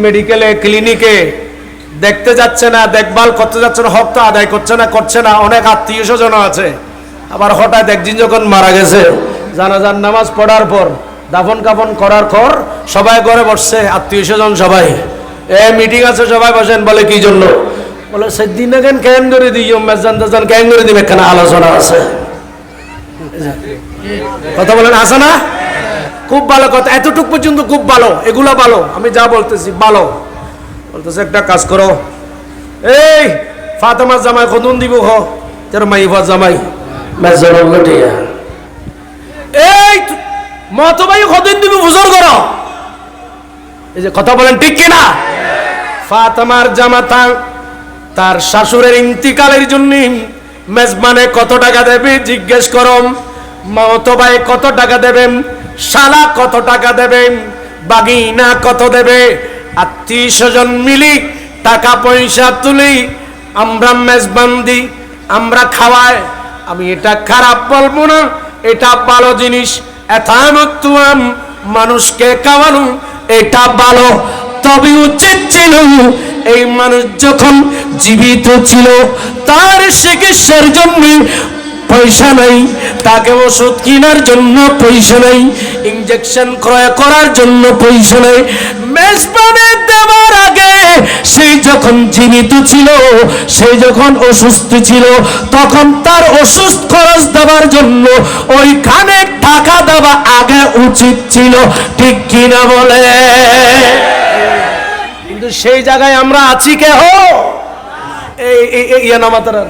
মেডিকেলে ক্লিনিকে দেখতে যাচ্ছে না, দেখভাল করতে যাচ্ছে না, হক তো আদায় করছে না। অনেক আত্মীয় স্বজন আছে, আবার হঠাৎ একদিন যখন মারা গেছে, জানাজার নামাজ পড়ার পর দাফন কাফন করার পর সবাই ঘরে বসছে, আত্মীয় স্বজন সবাই মিটিং আছে, সবাই বসেন। বলে কি জন্য? বলে সেদিন কেন করে দিই মেজান কেন করে দিবে, এখানে আলোচনা আছে। কথা বলেন, আছে না? খুব ভালো কথা, এতটুকু পর্যন্ত খুব ভালো, এগুলা ভালো, আমি যা বলতেছি ভালো। বলতেছে একটা কাজ করো, এই ফাতেমার জামাই কদুন দিব হ তোর মাইফার জামাই এই মতবাই কদুন দিব বুঝর করো। এই যে কথা বলেন ঠিক কিনা? ফাতেমার জামাতা তার শাশুড়ের ইন্তিকালের জন্য মেজবানে কত টাকা দেবে জিজ্ঞেস করম। মতবাই কত টাকা দেবেন, শালা কত টাকা দেবেন, বাগিনা কত দেবে, আত্মীয় স্বজন মিলি টাকা পয়সা তুলি, আমরা মেজবান দিই, আমরা খাওয়াই। আমি এটা খারাপ বলবো না, এটা ভালো জিনিস। এথানুম মানুষকে খাওয়ানো এটা ভালো, তবে উচিত ছিল এই মানুষ যখন জীবিত ছিল তার চিকিৎসার জন্য পয়সা নাই, তাকে ওষুধ কেনার জন্য পয়সা নাই, ইনজেকশন ক্রয় করার জন্য পয়সা নাই। মেজবানে দেওয়ার আগে সেই যখন জীবিত ছিল, সেই যখন অসুস্থ ছিল, তখন তার ওষুধ খরচ দেওয়ার জন্য ওইখানে টাকা দেওয়া আগে উচিত ছিল, ঠিক কিনা বলে? কিন্তু সেই জায়গায় আমরা আছি কে হো? এই নামাতারা